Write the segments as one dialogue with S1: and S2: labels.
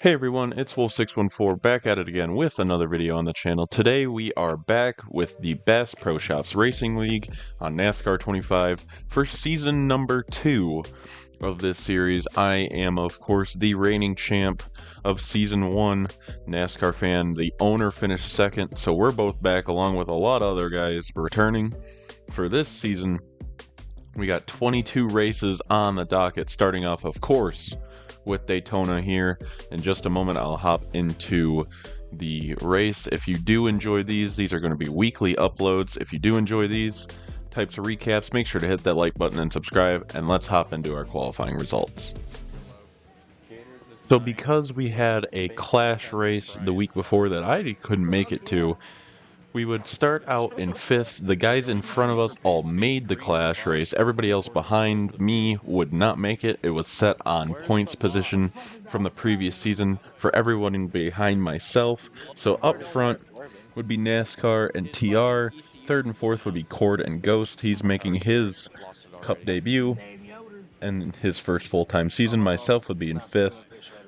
S1: Hey everyone, it's Wolf614 back at it again with another video on the channel. Today we are back with the Bass Pro Shops Racing League on NASCAR 25 for season number 2 of this series. I am of course the reigning champ of season 1, NASCAR fan. The owner finished second, so we're both back along with a lot of other guys returning for this season. We got 22 races on the docket, starting off of course with Daytona here. In just a moment I'll hop into the race. If you do enjoy these are going to be weekly uploads. If you do enjoy these types of recaps, make sure to hit that like button and subscribe, and let's hop into our qualifying results. So because we had a clash race the week before that I couldn't make it to, we would start out in 5th. The guys in front of us all made the clash race. Everybody else behind me would not make it. It was set on points position from the previous season for everyone behind myself. So up front would be NASCAR and TR. 3rd and 4th would be Cord and Ghost. He's making his Cup debut and his first full-time season. Myself would be in 5th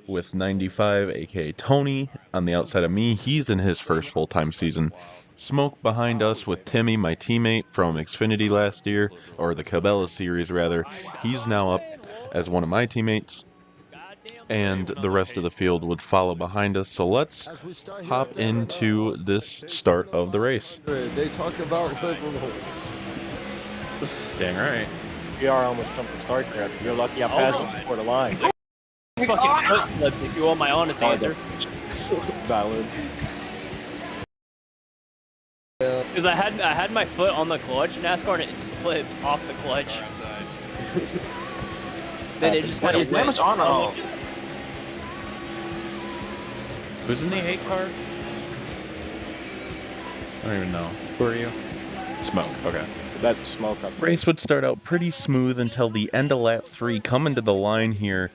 S1: with 95, aka Tony, on the outside of me. He's in his first full-time season. Smoke behind us with Timmy, my teammate from Xfinity last year, or the Cabela series rather. He's now up as one of my teammates, and the rest of the field would follow behind us. So let's hop into this start of the race.
S2: They talk about liberal.
S1: Dang right.
S3: We are almost jumped the start grab. You're lucky I passed you before the line. Fucking foot slipped, if you want my honest answer. Valid. Because I had my foot on the clutch, NASCAR, and it slipped off the clutch. Then it just kind of went.
S1: Who's in the 8 car? I don't even know. Who are you? Smoke, okay.
S3: That smoke up.
S1: Race would start out pretty smooth until the end of lap 3, coming to the line here,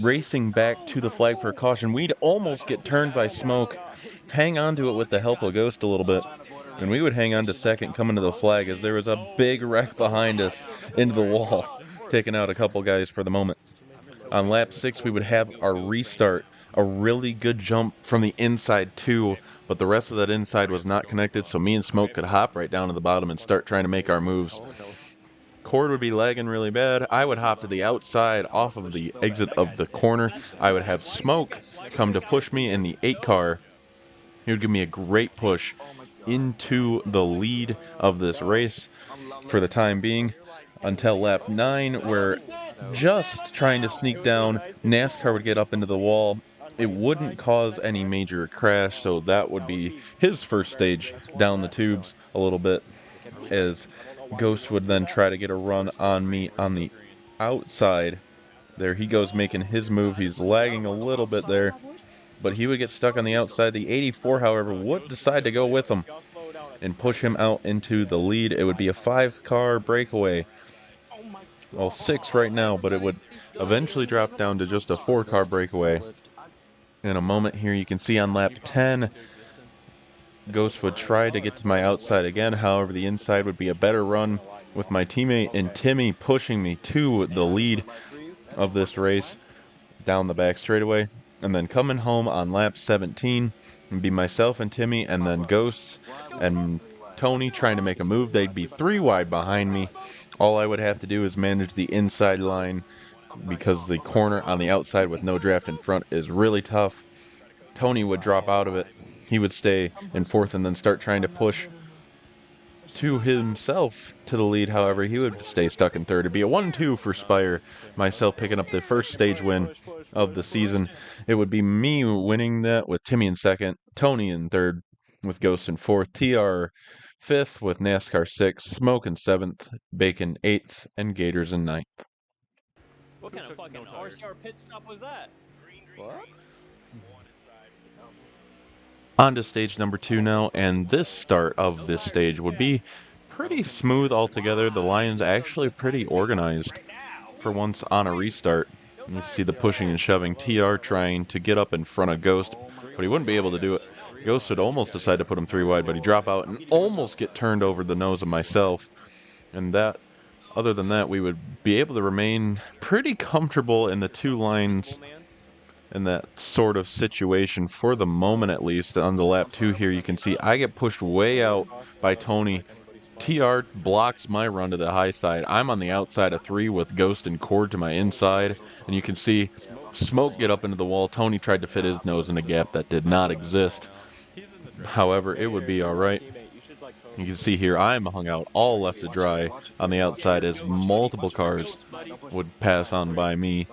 S1: racing back to the flag for a caution. We'd almost get turned by Smoke, hang on to it with the help of Ghost a little bit, and we would hang on to second coming to the flag as there was a big wreck behind us into the wall, taking out a couple guys for the moment. On lap 6 we would have our restart, a really good jump from the inside too, but the rest of that inside was not connected, so me and Smoke could hop right down to the bottom and start trying to make our moves. Cord would be lagging really bad. I would hop to the outside off of the exit of the corner. I would have Smoke come to push me in the 8 car. He would give me a great push into the lead of this race for the time being until lap 9, where just trying to sneak down, NASCAR would get up into the wall. It wouldn't cause any major crash, so that would be his first stage down the tubes a little bit, as Ghost would then try to get a run on me on the outside. There he goes making his move. He's lagging a little bit there, but he would get stuck on the outside. The 84, however, would decide to go with him and push him out into the lead. It would be a 5-car breakaway. Well, 6 right now, but it would eventually drop down to just a 4-car breakaway. In a moment here, you can see on lap 10, Ghost would try to get to my outside again. However, the inside would be a better run with my teammate and Timmy pushing me to the lead of this race down the back straightaway. And then coming home on lap 17 would be myself and Timmy, and then Ghost and Tony trying to make a move. They'd be 3 wide behind me. All I would have to do is manage the inside line, because the corner on the outside with no draft in front is really tough. Tony would drop out of it. He would stay in 4th and then start trying to push to himself to the lead. However, he would stay stuck in 3rd. It'd be a 1-2 for Spire, myself picking up the first stage win of the season. It would be me winning that with Timmy in 2nd, Tony in 3rd, with Ghost in 4th, TR 5th, with NASCAR 6th, Smoke in 7th, Bacon 8th, and Gators in 9th.
S3: What kind of fucking RCR pit stop was that?
S2: What?
S1: On to stage number 2 now, and this start of this stage would be pretty smooth altogether. The line's actually pretty organized for once on a restart. You see the pushing and shoving. TR trying to get up in front of Ghost, but he wouldn't be able to do it. Ghost would almost decide to put him 3 wide, but he drop out and almost get turned over the nose of myself. And that, other than that, we would be able to remain pretty comfortable in the 2 lines in that sort of situation for the moment, at least. On the lap 2 here, you can see I get pushed way out by Tony. TR blocks my run to the high side. I'm on the outside of 3 with Ghost and Cord to my inside, and you can see Smoke get up into the wall. Tony tried to fit his nose in a gap that did not exist. However, it would be alright. You can see here I'm hung out all left to dry on the outside as multiple cars would pass on by me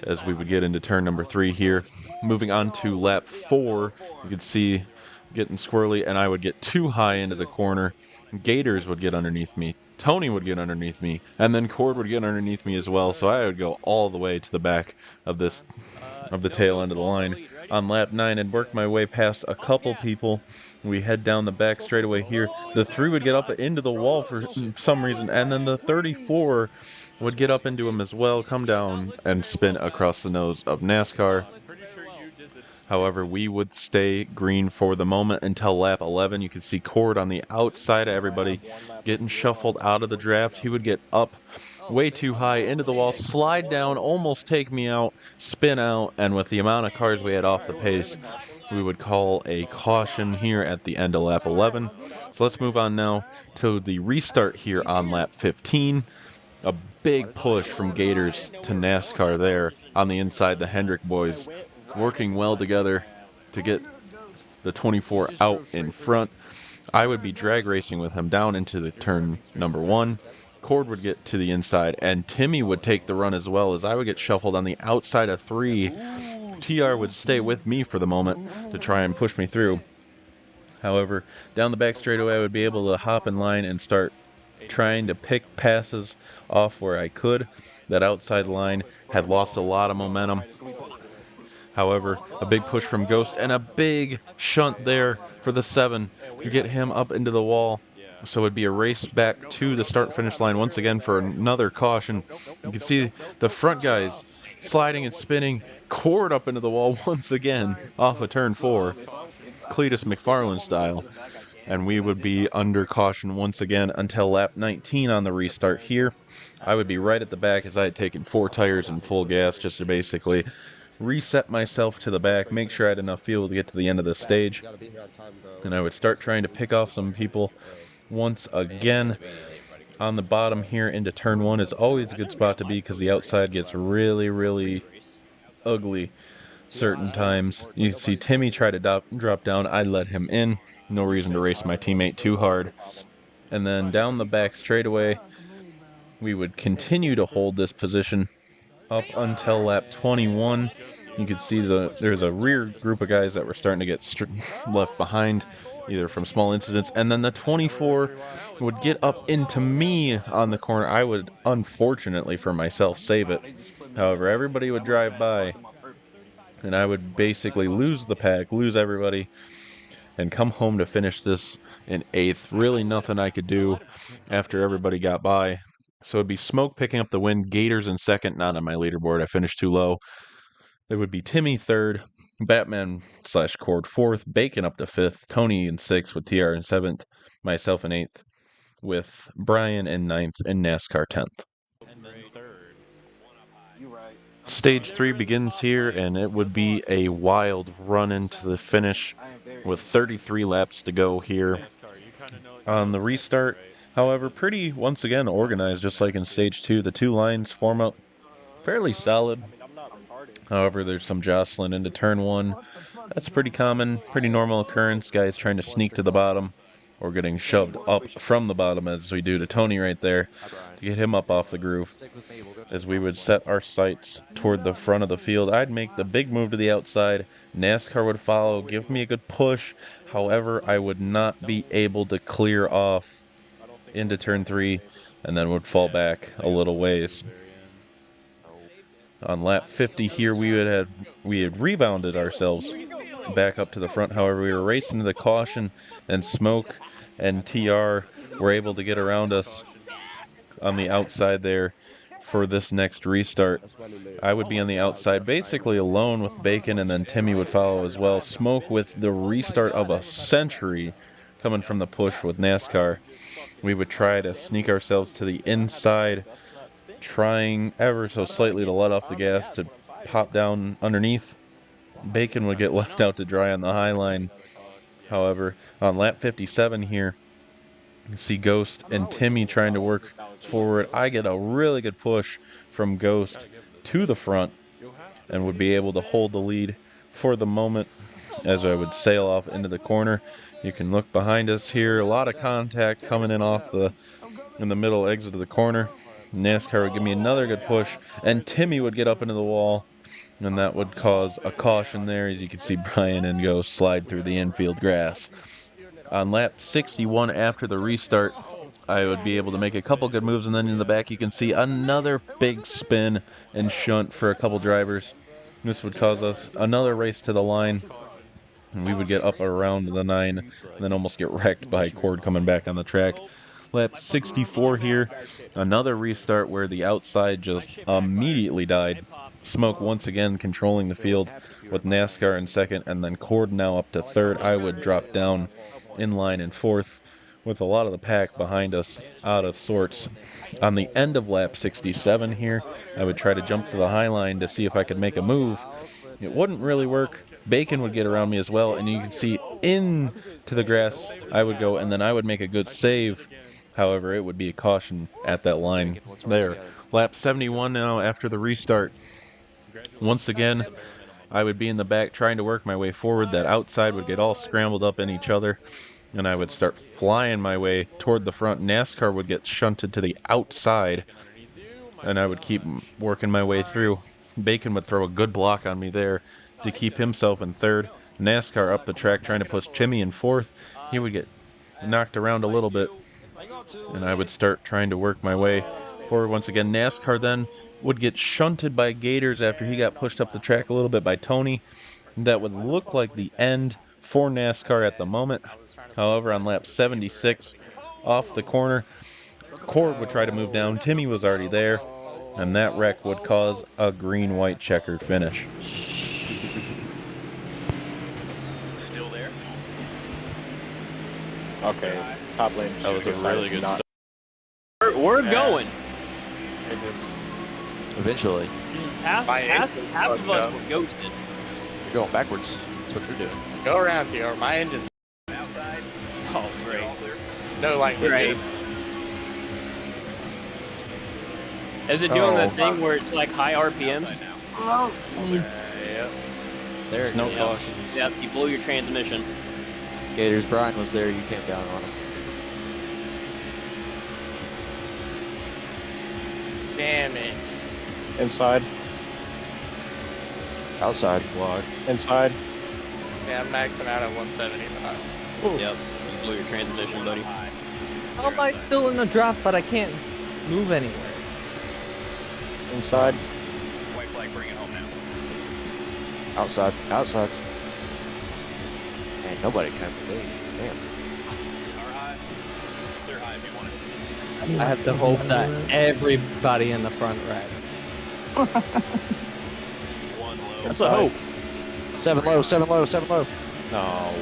S1: as we would get into turn number 3 here. Moving on to lap 4, you can see getting squirrely, and I would get too high into the corner. Gators would get underneath me. Tony would get underneath me, and then Cord would get underneath me as well, so I would go all the way to the back of the tail end of the line on lap 9 and work my way past a couple people. We head down the back straightaway here. The 3 would get up into the wall for some reason, and then the 34 would get up into him as well, come down, and spin across the nose of NASCAR. However, we would stay green for the moment until lap 11. You can see Cord on the outside of everybody getting shuffled out of the draft. He would get up way too high into the wall, slide down, almost take me out, spin out, and with the amount of cars we had off the pace, we would call a caution here at the end of lap 11. So let's move on now to the restart here on lap 15. A big push from Gators to NASCAR there on the inside. The Hendrick boys working well together to get the 24 out in front. I would be drag racing with him down into the turn number 1. Cord would get to the inside, and Timmy would take the run as well as I would get shuffled on the outside of 3. TR would stay with me for the moment to try and push me through. However, down the back straightaway, I would be able to hop in line and start trying to pick passes off where I could. That outside line had lost a lot of momentum. However, a big push from Ghost and a big shunt there for the 7 to get him up into the wall. So it'd be a race back to the start-finish line once again for another caution. You can see the front guys sliding and spinning, Cord up into the wall once again off of turn 4, Cletus McFarland style. And we would be under caution once again until lap 19 on the restart here. I would be right at the back as I had taken 4 tires and full gas just to basically reset myself to the back, make sure I had enough fuel to get to the end of the stage, and I would start trying to pick off some people once again. On the bottom here into turn 1 is always a good spot to be because the outside gets really ugly certain times. You see Timmy try to drop down, I let him in. No reason to race my teammate too hard. And then down the back straightaway, we would continue to hold this position up until lap 21. You can see there's a rear group of guys that were starting to get left behind, either from small incidents, and then the 24 would get up into me on the corner. I would, unfortunately for myself, save it. However, everybody would drive by, and I would basically lose the pack, lose everybody, and come home to finish this in 8th. Really nothing I could do after everybody got by. So it'd be Smoke picking up the win, Gators in 2nd, not on my leaderboard, I finished too low. It would be Timmy 3rd, Batman/Cord 4th, Bacon up to 5th, Tony in 6th with TR in 7th, myself in 8th, with Brian in 9th, and NASCAR 10th. Stage 3 begins here, and it would be a wild run into the finish with 33 laps to go here. On the restart, however, pretty, once again, organized, just like in Stage 2. The 2 lines form up fairly solid. However, there's some jostling into turn 1. That's pretty common, pretty normal occurrence. Guys trying to sneak to the bottom or getting shoved up from the bottom as we do to Tony right there to get him up off the groove. As we would set our sights toward the front of the field, I'd make the big move to the outside. NASCAR would follow, give me a good push. However, I would not be able to clear off into turn 3 and then would fall back a little ways. On lap 50 here, we had rebounded ourselves back up to the front. However, we were racing to the caution, and Smoke and TR were able to get around us on the outside there for this next restart. I would be on the outside basically alone with Bacon, and then Timmy would follow as well. Smoke with the restart of a century coming from the push with NASCAR. We would try to sneak ourselves to the inside, trying ever so slightly to let off the gas to pop down underneath. Bacon would get left out to dry on the high line. However, on lap 57 here, you see Ghost and Timmy trying to work forward. I get a really good push from Ghost to the front and would be able to hold the lead for the moment as I would sail off into the corner. You can look behind us here. A lot of contact coming in in the middle exit of the corner. NASCAR would give me another good push, and Timmy would get up into the wall, and that would cause a caution there. As you can see, Brian and Ghost slide through the infield grass. On lap 61 after the restart, I would be able to make a couple good moves, and then in the back you can see another big spin and shunt for a couple drivers. This would cause us another race to the line, and we would get up around the 9 and then almost get wrecked by Cord coming back on the track. Lap 64 here, another restart where the outside just immediately died. Smoke once again controlling the field with NASCAR in second, and then Cord now up to third. I would drop down in line in fourth with a lot of the pack behind us out of sorts. On the end of lap 67 here, I would try to jump to the high line to see if I could make a move. It wouldn't really work. Bacon would get around me as well, and you can see into the grass I would go, and then I would make a good save. However, it would be a caution at that line there. Lap 71 now after the restart. Once again, I would be in the back trying to work my way forward. That outside would get all scrambled up in each other, and I would start flying my way toward the front. NASCAR would get shunted to the outside, and I would keep working my way through. Bacon would throw a good block on me there to keep himself in third. NASCAR up the track trying to push Timmy in fourth. He would get knocked around a little bit, and I would start trying to work my way forward once again. NASCAR then would get shunted by Gators after he got pushed up the track a little bit by Tony. That would look like the end for NASCAR at the moment. However, on lap 76, off the corner, Cord would try to move down. Timmy was already there, and that wreck would cause a green-white checkered finish.
S3: Still there? Okay, top lane.
S1: That was a really good start.
S3: We're going.
S4: Eventually.
S3: Just half of us were ghosted.
S4: You're going backwards. That's what you're doing.
S5: Go around here. My engine's
S3: Outside. Oh, great.
S5: no like
S3: Great. Is it doing that thing where it's like high RPMs?
S5: Yep.
S4: There,
S3: No caution. Yep, you blow your transmission.
S4: Gators, Brian was there. You came down on him.
S5: Damn it.
S3: Inside.
S4: Outside.
S3: Block. Inside.
S5: Yeah, I'm maxing out at 175.
S3: Yep, you blew your transmission, buddy.
S6: How am I still in the drop, but I can't move anywhere?
S3: Inside.
S7: White flag, bring it home now.
S4: Outside. Outside. Man, nobody can believe. Damn.
S7: Car high. Clear high if you want it.
S6: I have to hope that everybody in the front rides.
S7: One low.
S3: That's a hope.
S4: 7 low, 7 low, 7 low.
S3: No.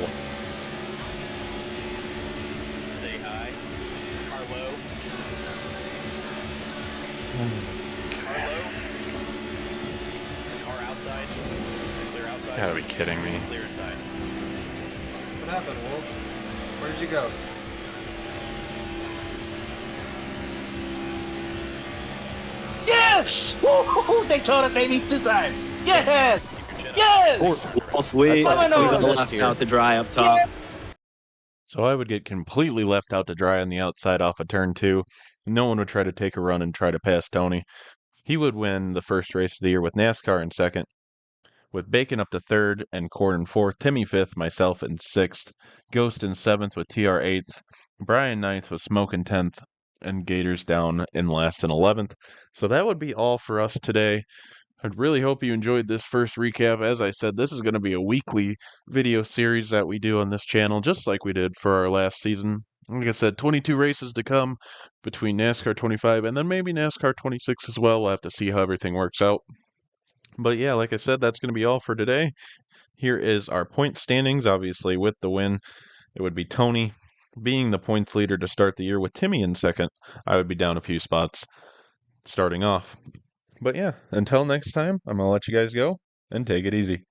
S7: Stay high. Car low. Car low. Car outside. Clear outside.
S1: You gotta be kidding me.
S7: Clear inside.
S8: What happened, Wolf? Where did you go?
S5: Yes! Woo-hoo-hoo! Daytona, baby, 2 times. Yes! Yes!
S4: We
S5: left
S4: out
S6: to dry up top.
S1: So I would get completely left out to dry on the outside off of turn 2. No one would try to take a run and try to pass Tony. He would win the first race of the year with NASCAR in second, with Bacon up to third and Cord in fourth, Timmy fifth, myself in sixth, Ghost in seventh with TR eighth, Brian ninth with Smoke in 10th, and Gators down in last and 11th. So that would be all for us today. I really hope you enjoyed this first recap. As I said, this is going to be a weekly video series that we do on this channel, just like we did for our last season. Like I said, 22 races to come between NASCAR 25 and then maybe NASCAR 26 as well. We'll have to see how everything works out. But yeah, like I said, that's going to be all for today. Here is our point standings. Obviously, with the win, it would be Tony being the points leader to start the year with Timmy in second. I would be down a few spots starting off. But yeah, until next time, I'm going to let you guys go and take it easy.